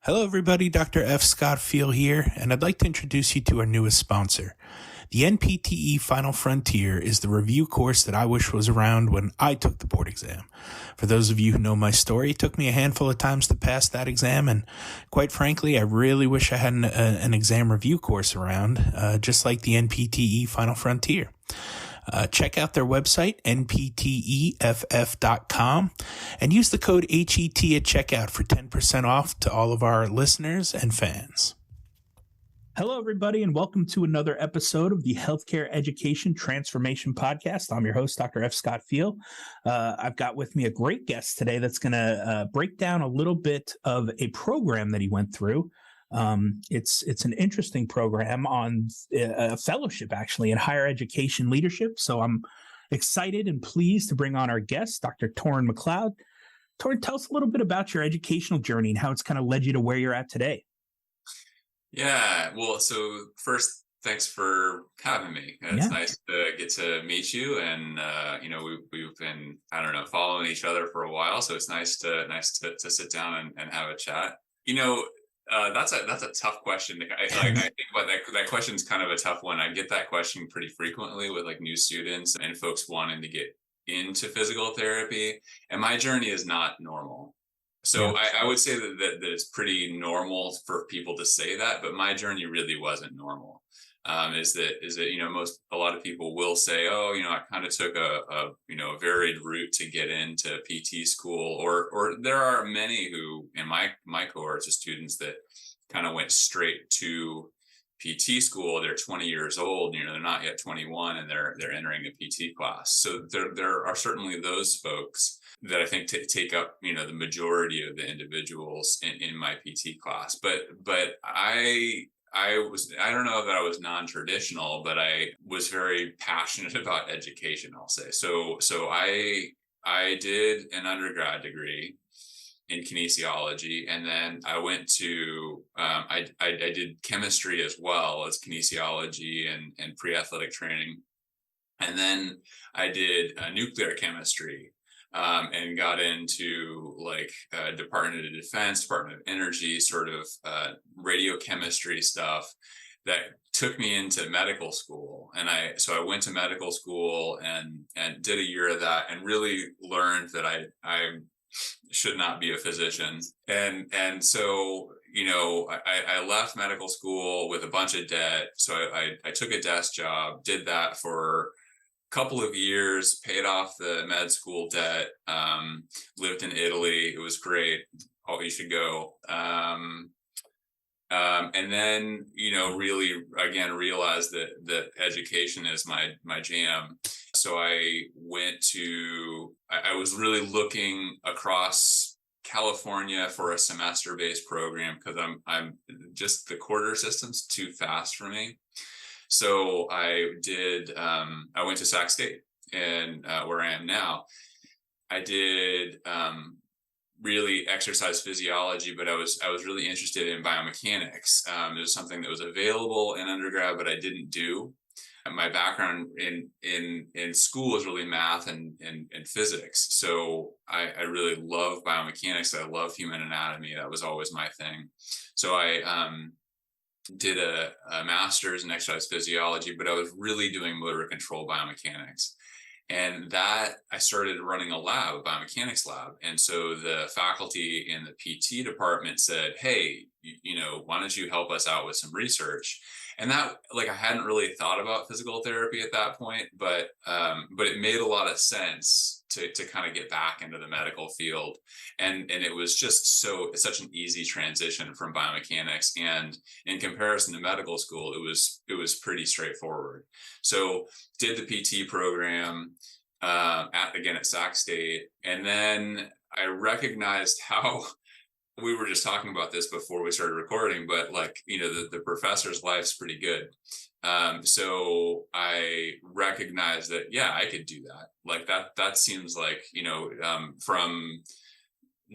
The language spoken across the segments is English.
Hello, everybody. Dr. F. Scott Field here, and I'd like to introduce you to our newest sponsor. The NPTE Final Frontier is the review course that I wish was around when I took the board exam. For those of you who know my story, it took me a handful of times to pass that exam, and quite frankly, I really wish I had an exam review course around, just like the NPTE Final Frontier. Check out their website, npteff.com, and use the code HET at checkout for 10% off to all of our listeners and fans. Hello, everybody, and welcome to another episode of the Healthcare Education Transformation Podcast. I'm your host, Dr. F. Scott Field. I've got with me a great guest today that's going to break down a little bit of a program that he went through. It's an interesting program on a fellowship, actually, in higher education leadership. So I'm excited and pleased to bring on our guest, Dr. Toran MacLeod. Toran, tell us a little bit about your educational journey and how it's kind of led you to where you're at today. Yeah, well, so first, thanks for having me. It's nice to get to meet you, and we've been following each other for a while, so it's nice to sit down and have a chat. That's a tough question. I think about that question's kind of a tough one. I get that question pretty frequently with like new students and folks wanting to get into physical therapy, and my journey is not normal. So I would say that it's pretty normal for people to say that, but my journey really wasn't normal. Is that a lot of people will say, oh, I kind of took a varied route to get into PT school, or there are many who in my cohorts of students that kind of went straight to PT school. They're 20 years old, they're not yet 21, and they're entering a PT class. So there are certainly those folks that I think take up, the majority of the individuals in my PT class. But I don't know that I was non-traditional, but I was very passionate about education, I'll say. So I did an undergrad degree in kinesiology, and then I went to I did chemistry as well as kinesiology and pre-athletic training, and then I did nuclear chemistry. And got into Department of Defense, Department of Energy, sort of radiochemistry stuff that took me into medical school. And I went to medical school and did a year of that, and really learned that I should not be a physician. And so I left medical school with a bunch of debt. So I took a desk job, did that for couple of years, paid off the med school debt, lived in Italy. It was great. Oh, you should go. And then, really, again, realized that education is my jam. So I was really looking across California for a semester-based program because I'm just the quarter system's too fast for me. So I went to Sac State, and where I am now. I did really exercise physiology, but I was really interested in biomechanics. It was something that was available in undergrad, but I didn't do. And my background in school is really math and physics. So I really love biomechanics. I love human anatomy. That was always my thing. So I did a master's in exercise physiology, but I was really doing motor control biomechanics. And that I started running a biomechanics lab. And so the faculty in the PT department said, hey, why don't you help us out with some research? And that, I hadn't really thought about physical therapy at that point, but it made a lot of sense to kind of get back into the medical field. And it was just such an easy transition from biomechanics. And in comparison to medical school, it was pretty straightforward. So did the PT program at Sac State. And then I recognized how we were just talking about this before we started recording, but the professor's life's pretty good. So I recognized that, I could do that. That seems like, from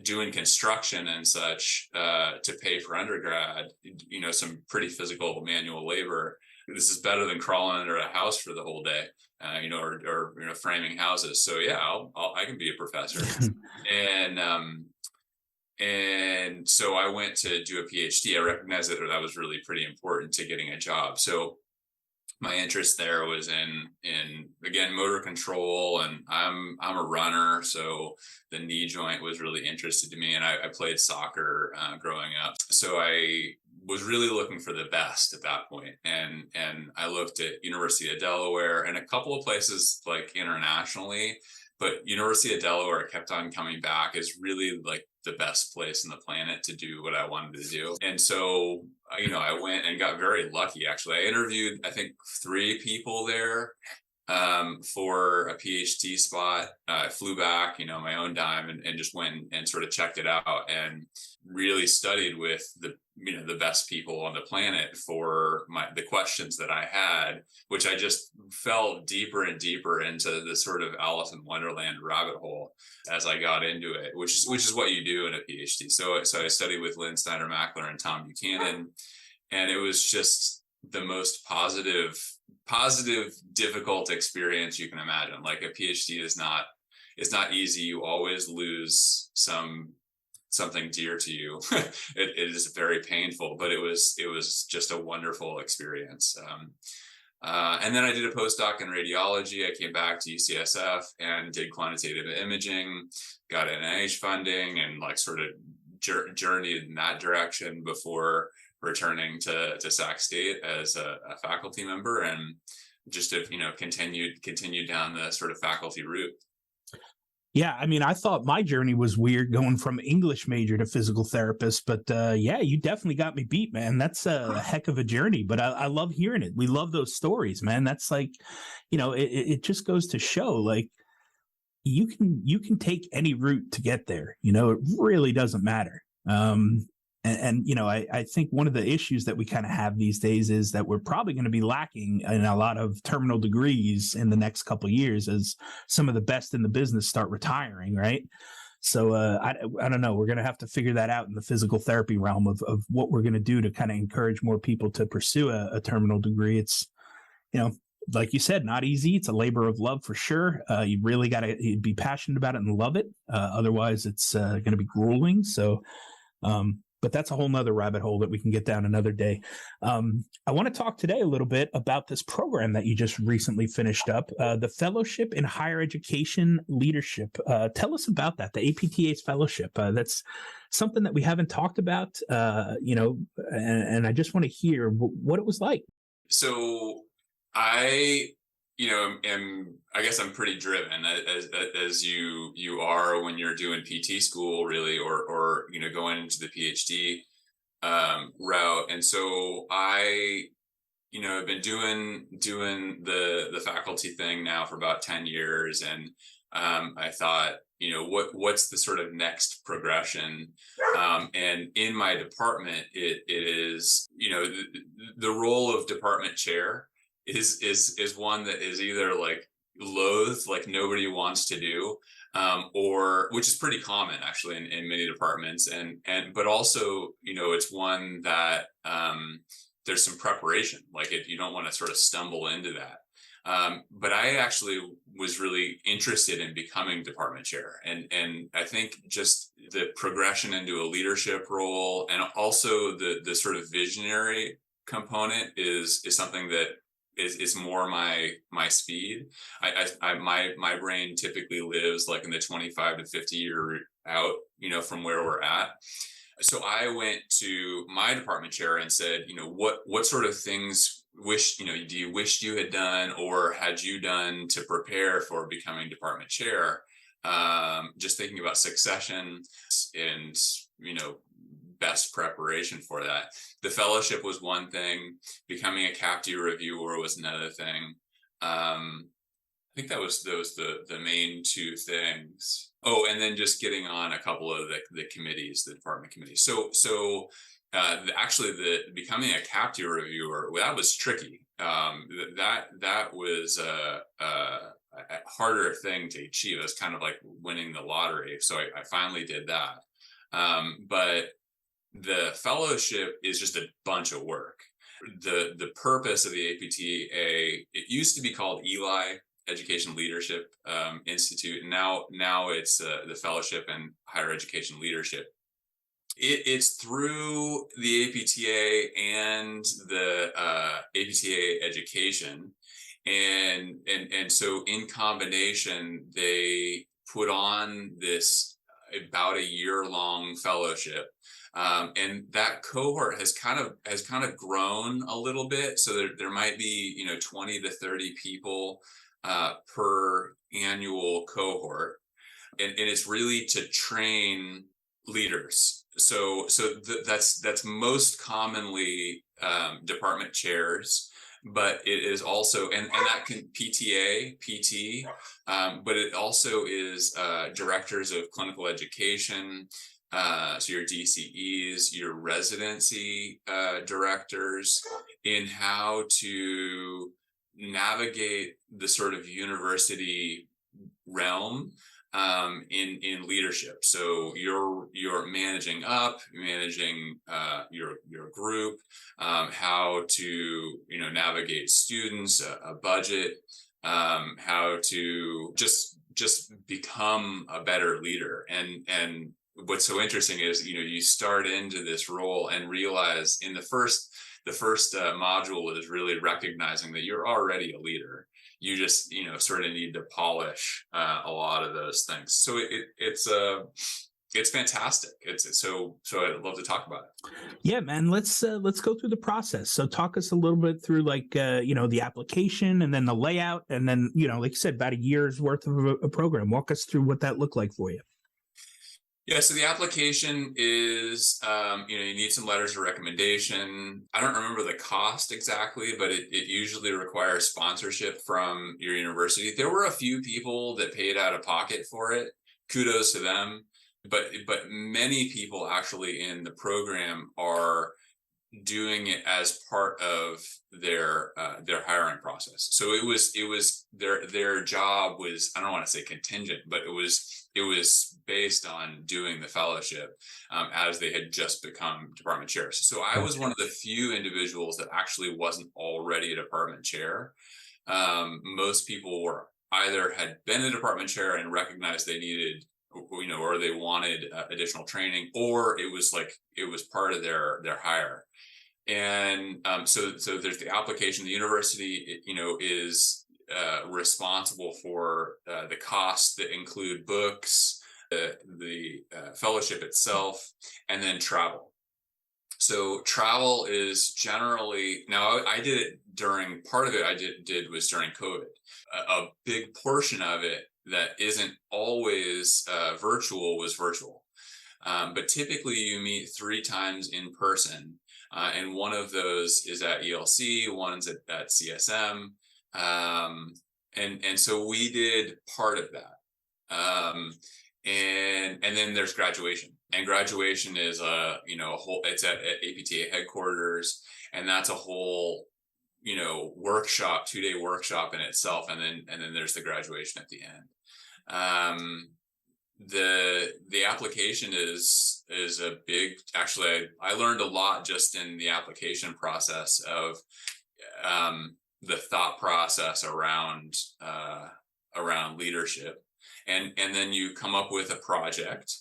doing construction and such, to pay for undergrad, some pretty physical manual labor. This is better than crawling under a house for the whole day, or framing houses. So I can be a professor. And And so I went to do a PhD. I recognized that that was really pretty important to getting a job. So my interest there was in again motor control, and I'm a runner, so the knee joint was really interested to me, and I played soccer growing up, so I was really looking for the best at that point, and I looked at University of Delaware and a couple of places like internationally, but University of Delaware kept on coming back as really like the best place on the planet to do what I wanted to do. And so, I went and got very lucky. Actually, I interviewed, I think, 3 people there for a PhD spot. I flew back, my own dime, and just went and sort of checked it out, and really studied with the best people on the planet for the questions that I had, which I just fell deeper and deeper into the sort of Alice in Wonderland rabbit hole as I got into it, which is what you do in a PhD. So I studied with Lynn Snyder-Mackler and Tom Buchanan, and it was just the most positive, difficult experience you can imagine. Like a PhD is not easy. You always lose something dear to you. It is very painful, but it was just a wonderful experience. And then I did a postdoc in radiology. I came back to UCSF and did quantitative imaging, got NIH funding, and like sort of journeyed in that direction before returning to Sac State as a faculty member, and just have continued down the sort of faculty route. Yeah, I mean, I thought my journey was weird going from English major to physical therapist, but yeah, you definitely got me beat, man. That's a heck of a journey, but I love hearing it. We love those stories, man. That's like, it just goes to show, like, you can take any route to get there. It really doesn't matter. I think one of the issues that we kind of have these days is that we're probably going to be lacking in a lot of terminal degrees in the next couple of years as some of the best in the business start retiring, right? So I don't know. We're going to have to figure that out in the physical therapy realm of what we're going to do to kind of encourage more people to pursue a terminal degree. It's, like you said, not easy. It's a labor of love for sure. You really got to be passionate about it and love it. Otherwise, it's going to be grueling. So, but that's a whole nother rabbit hole that we can get down another day. I want to talk today a little bit about this program that you just recently finished up, the Fellowship in Higher Education Leadership. Tell us about that, the APTA Fellowship. That's something that we haven't talked about, and I just want to hear what it was like. So I guess I'm pretty driven as you are when you're doing PT school, really, or going into the PhD route. And so I have been doing the faculty thing now for about 10 years, and I thought, what's the sort of next progression? And in my department, it is the role of department chair is one that is either like loathed, like nobody wants to do, or which is pretty common actually in many departments, but also it's one that there's some preparation, like you don't want to sort of stumble into that. But I actually was really interested in becoming department chair, and I think just the progression into a leadership role, and also the sort of visionary component is something that is more my speed. My brain typically lives like in the 25 to 50 year out, from where we're at. So I went to my department chair and said, what sort of things do you wish you had done, or had you done to prepare for becoming department chair? Just thinking about succession and, best preparation for that. The fellowship was one thing. Becoming a CAPTI reviewer was another thing. I think that was the main 2 things. Oh, and then just getting on a couple of the committees, the department committees. So actually, the becoming a CAPTI reviewer, that was tricky. That was a harder thing to achieve. It was kind of like winning the lottery. So I finally did that. But the fellowship is just a bunch of work. The purpose of the APTA, it used to be called Eli Education Leadership Institute, and now it's the Fellowship in Higher Education Leadership. It's through the APTA and the APTA education, and so in combination, they put on this about a year-long fellowship. And that cohort has kind of grown a little bit. So there might be 20 to 30 people per annual cohort, and it's really to train leaders. That's most commonly department chairs, but it is also, and that can PTA, PT, but it also is directors of clinical education. So your DCEs, your residency directors, in how to navigate the sort of university realm in leadership. So you're managing up, managing your group, how to navigate students, a budget, how to just become a better leader. And what's so interesting is you start into this role and realize in the first module is really recognizing that you're already a leader. You just sort of need to polish a lot of those things. So it's fantastic. So I'd love to talk about it. Yeah, man. Let's go through the process. So talk us a little bit through the application, and then the layout, and then like you said, about a year's worth of a program. Walk us through what that looked like for you. Yeah, so the application is, you need some letters of recommendation. I don't remember the cost exactly, but it usually requires sponsorship from your university. There were a few people that paid out of pocket for it. Kudos to them. But many people actually in the program are doing it as part of their hiring process. So it was their job was, I don't want to say contingent, but it was based on doing the fellowship as they had just become department chairs. So I was one of the few individuals that actually wasn't already a department chair. Most people were either had been a department chair and recognized they needed or they wanted additional training, or it was part of their hire. And so there's the application. The university, is responsible for the costs that include books, the fellowship itself, and then travel. So travel is generally, now I did it during, part of it I did was during COVID. A big portion of it that isn't always virtual was virtual. But typically you meet 3 times in person. And one of those is at ELC, one's at CSM. And so we did part of that. And then there's graduation, and graduation is a whole, it's at APTA headquarters, and that's a whole workshop, 2-day workshop in itself. And then there's the graduation at the end. The application is a big, actually I learned a lot just in the application process of the thought process around leadership, and then you come up with a project.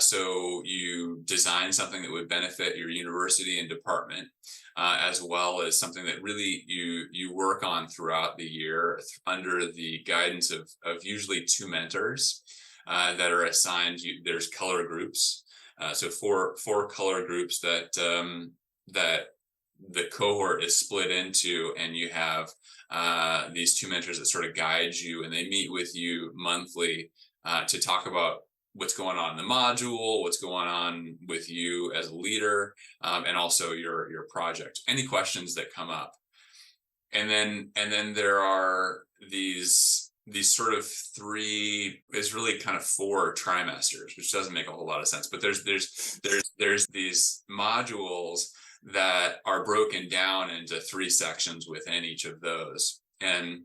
So you design something that would benefit your university and department, as well as something that really you work on throughout the year under the guidance of usually 2 mentors that are assigned. There's color groups, so four color groups that the cohort is split into, and you have these 2 mentors that sort of guide you, and they meet with you monthly to talk about what's going on in the module, what's going on with you as a leader, and also your project, any questions that come up. And then there are these sort of 3, is really kind of 4 trimesters, which doesn't make a whole lot of sense, but there's these modules that are broken down into 3 sections within each of those, and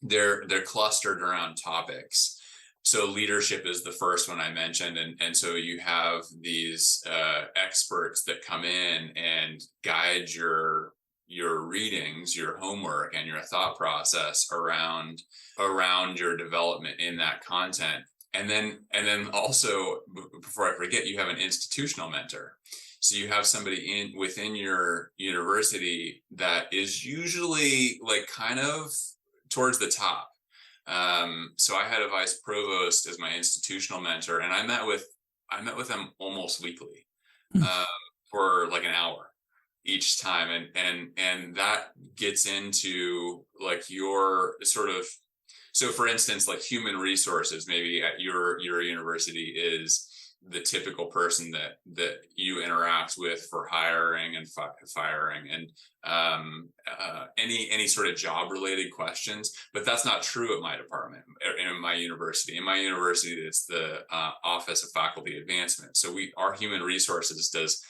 they're clustered around topics. So leadership is the first one I mentioned, and so you have these experts that come in and guide your readings, your homework, and your thought process around your development in that content. And then also, before I forget, you have an institutional mentor. So you have somebody within your university that is usually like kind of towards the top. So I had a vice provost as my institutional mentor, and I met with them almost weekly, um, for like an hour each time, and that gets into like your sort of, so for instance, like human resources, maybe at your university is the typical person that you interact with for hiring and firing and any sort of job related questions. But that's not true at my department, in my university. In my university, it's the Office of Faculty Advancement. So our human resources does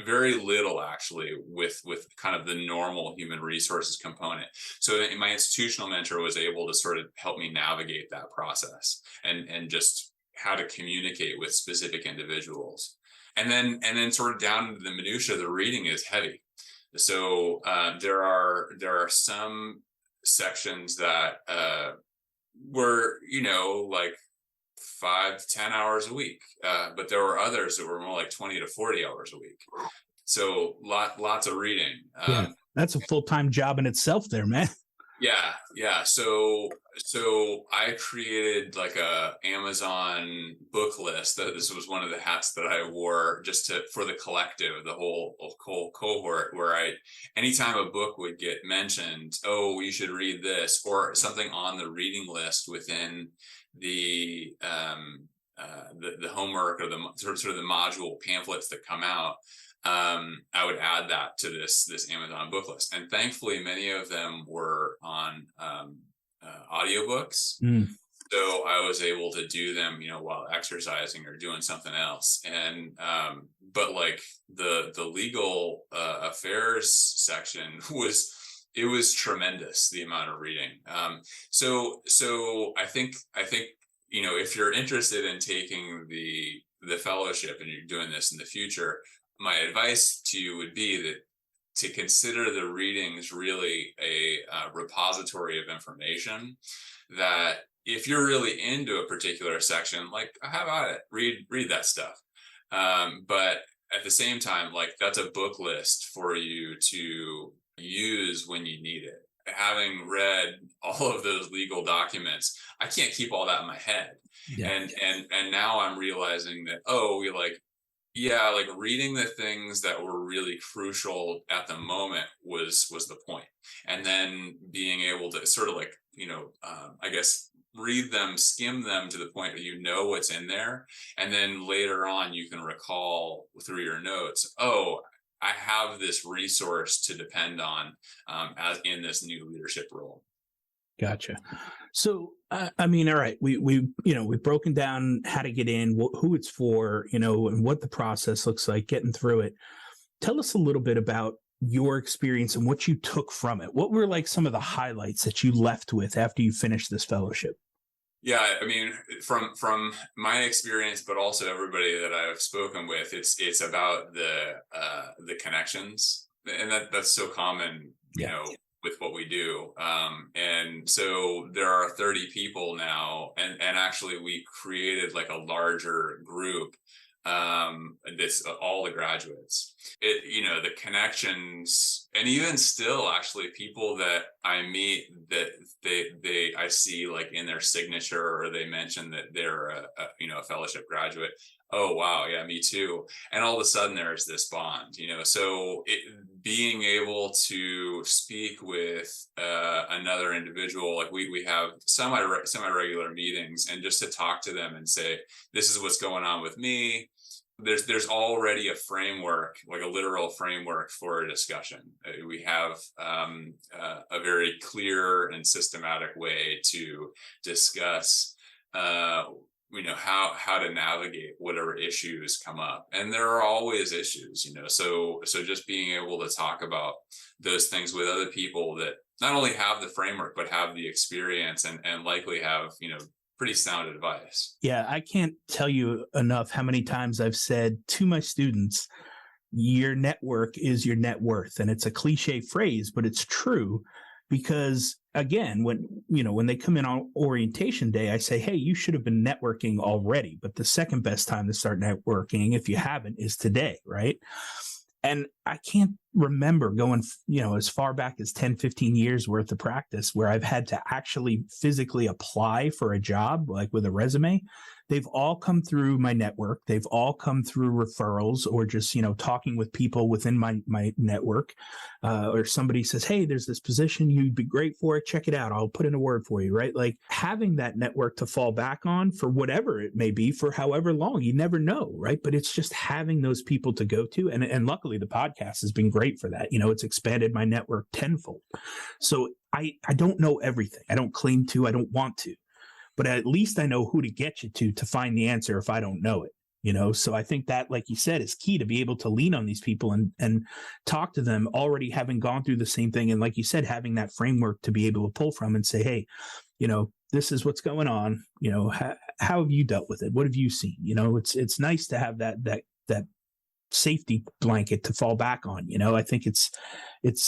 very little actually with kind of the normal human resources component. So my institutional mentor was able to sort of help me navigate that process and just how to communicate with specific individuals. And then sort of down to the minutia, the reading is heavy. So there are some sections that were, like 5 to 10 hours a week, but there were others that were more like 20 to 40 hours a week. So lots of reading. Yeah, that's a full-time job in itself there, man. Yeah. So I created like a Amazon book list. This was one of the hats that I wore just for the collective, the whole cohort, where anytime a book would get mentioned, oh, you should read this, or something on the reading list within the homework or the sort of the module pamphlets that come out, I would add that to this Amazon book list. And thankfully, many of them were on audiobooks. So I was able to do them, while exercising or doing something else. And but like the legal affairs section was tremendous, the amount of reading. So I think if you're interested in taking the fellowship and you're doing this in the future, my advice to you would be that to consider the readings really a repository of information, that if you're really into a particular section, like, how about it? Read that stuff. But at the same time, like, that's a book list for you to use when you need it. Having read all of those legal documents, I can't keep all that in my head. Yeah. And now I'm realizing that, like reading the things that were really crucial at the moment was the point. And then being able to sort of like, I guess, read them, skim them to the point that you know what's in there. And then later on, you can recall through your notes, oh, I have this resource to depend on as in this new leadership role. Gotcha. So, all right, we've broken down how to get in, who it's for, and what the process looks like, getting through it. Tell us a little bit about your experience and what you took from it. What were like some of the highlights that you left with after you finished this fellowship? Yeah, I mean, from my experience, but also everybody that I've spoken with, it's about the connections, and that's so common, with what we do. And so there are 30 people now, and actually we created like a larger group. This all the graduates, the connections, and even still, actually, people that I meet that I see like in their signature, or they mention that they're a fellowship graduate. Oh, wow. Yeah, me too. And all of a sudden there's this bond, so being able to speak with another individual, like we have semi-regular meetings, and just to talk to them and say, this is what's going on with me. There's already a framework, like a literal framework for a discussion. We have a very clear and systematic way to discuss how to navigate whatever issues come up. And there are always issues, so just being able to talk about those things with other people that not only have the framework, but have the experience and likely have, pretty sound advice. Yeah, I can't tell you enough how many times I've said to my students, your network is your net worth. And it's a cliche phrase, but it's true, because again, when they come in on orientation day, I say, hey, you should have been networking already, but the second best time to start networking, if you haven't, is today, right? And I can't remember going, as far back as 10, 15 years worth of practice where I've had to actually physically apply for a job, like with a resume. They've all come through my network. They've all come through referrals or just, talking with people within my network. Or somebody says, hey, there's this position. You'd be great for it. Check it out. I'll put in a word for you, right? Like having that network to fall back on for whatever it may be for however long, you never know, right? But it's just having those people to go to. And luckily the podcast has been great for that. It's expanded my network tenfold. So I don't know everything. I don't claim to, I don't want to, but at least I know who to get you to find the answer if I don't know it. So I think that, like you said, is key to be able to lean on these people and talk to them already having gone through the same thing. And like you said, having that framework to be able to pull from and say, hey, this is what's going on. How have you dealt with it? What have you seen? It's nice to have that safety blanket to fall back on. I think it's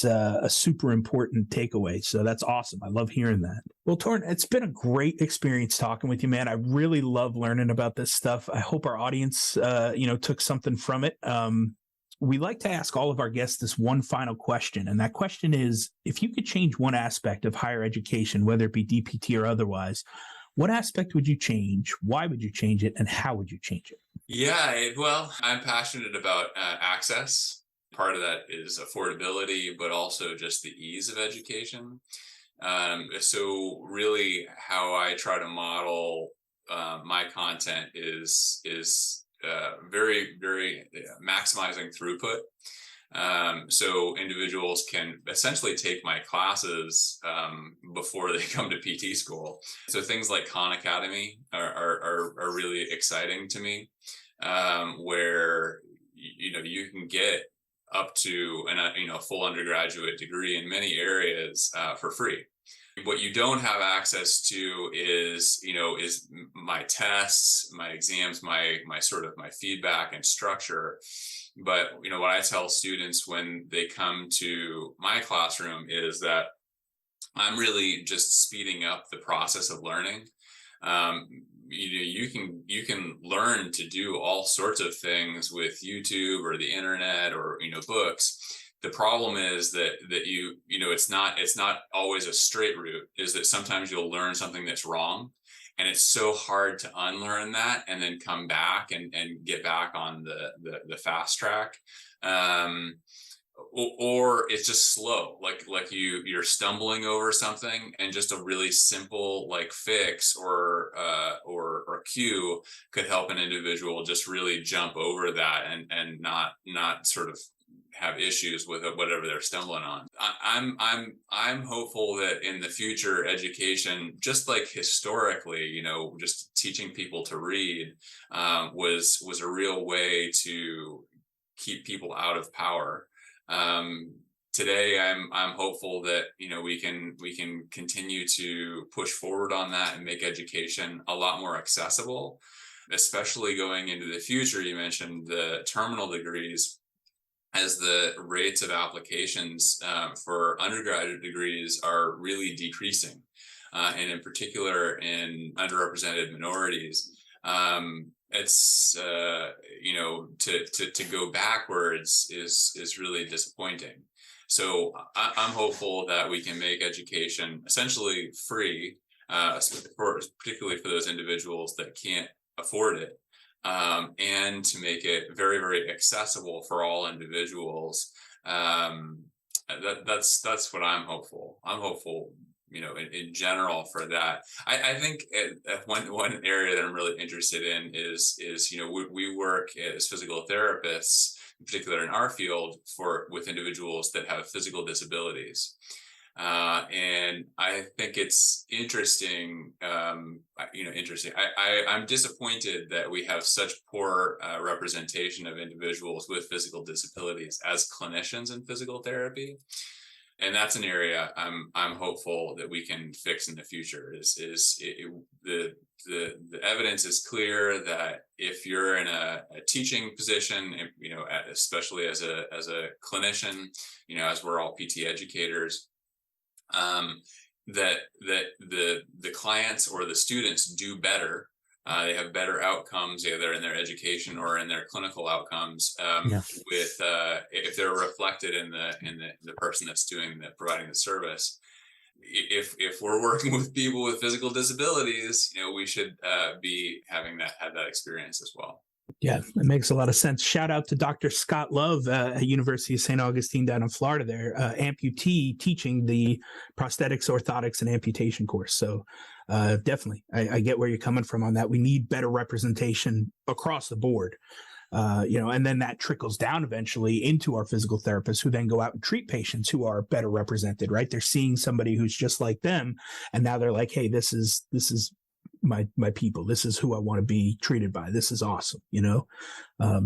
a super important takeaway. So that's awesome. I love hearing that. Well, Toran, it's been a great experience talking with you, man. I really love learning about this stuff. I hope our audience, took something from it. We like to ask all of our guests this one final question. And that question is, if you could change one aspect of higher education, whether it be DPT or otherwise, what aspect would you change? Why would you change it? And how would you change it? Yeah, well, I'm passionate about access. Part of that is affordability, but also just the ease of education. So really how I try to model my content is very, very maximizing throughput. So individuals can essentially take my classes before they come to PT school. So things like Khan Academy are really exciting to me, where you can get up to a full undergraduate degree in many areas for free. What you don't have access to is my tests, my exams, my feedback and structure. But what I tell students when they come to my classroom is that I'm really just speeding up the process of learning. You can learn to do all sorts of things with YouTube or the internet or books. The problem is that it's not always a straight route. Is that sometimes you'll learn something that's wrong, and it's so hard to unlearn that and then come back and get back on the fast track. Or it's just slow, like you're stumbling over something, and just a really simple fix or cue could help an individual just really jump over that and not sort of have issues with whatever they're stumbling on. I'm hopeful that in the future, education, just like historically, just teaching people to read was a real way to keep people out of power. Today, I'm hopeful that we can continue to push forward on that and make education a lot more accessible, especially going into the future. You mentioned the terminal degrees. As the rates of applications for undergraduate degrees are really decreasing, and in particular in underrepresented minorities, it's to go backwards is really disappointing. So I'm hopeful that we can make education essentially free, particularly for those individuals that can't afford it. And to make it very, very accessible for all individuals. That's what I'm hopeful. I'm hopeful, in general for that. I think one area that I'm really interested in is we work as physical therapists, in particular in our field, with individuals that have physical disabilities. And I think it's interesting. I'm disappointed that we have such poor representation of individuals with physical disabilities as clinicians in physical therapy, and that's an area I'm hopeful that we can fix in the future. The evidence is clear that if you're in a teaching position, especially as a clinician, as we're all PT educators. that the clients or the students do better. They have better outcomes either in their education or in their clinical outcomes with if they're reflected in the person that's providing the service. If we're working with people with physical disabilities, we should be having had that experience as well. Yeah, that makes a lot of sense. Shout out to Dr. Scott Love at University of St. Augustine down in Florida there, amputee teaching the prosthetics, orthotics, and amputation course. So definitely, I get where you're coming from on that. We need better representation across the board. And then that trickles down eventually into our physical therapists who then go out and treat patients who are better represented, right? They're seeing somebody who's just like them. And now they're like, hey, this is my people. This is who I want to be treated by. This is awesome.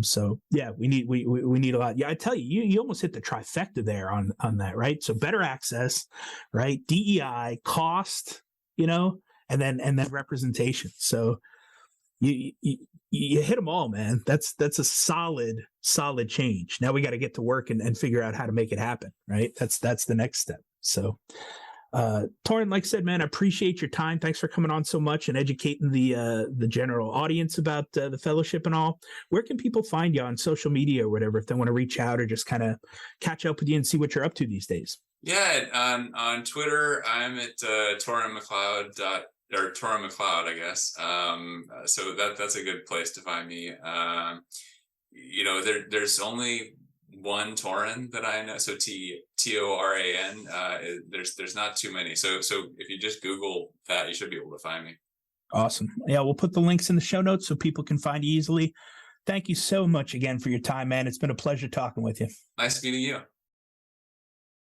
So yeah, we need a lot. Yeah. I tell you almost hit the trifecta there on that, right? So better access, right? DEI, cost, and then representation. So you hit them all, man. That's a solid change. Now we got to get to work and figure out how to make it happen. Right. That's the next step. So, Toran, like I said, man, I appreciate your time. Thanks for coming on so much and educating the general audience about the fellowship and all. Where can people find you on social media or whatever if they want to reach out or just kind of catch up with you and see what you're up to these days? Yeah, on Twitter, I'm at Toran MacLeod or Toran MacLeod, I guess. So that's a good place to find me. There's only one Toran that I know. So Toran. There's not too many. So if you just Google that, you should be able to find me. Awesome. Yeah, we'll put the links in the show notes so people can find you easily. Thank you so much again for your time, man. It's been a pleasure talking with you. Nice meeting you.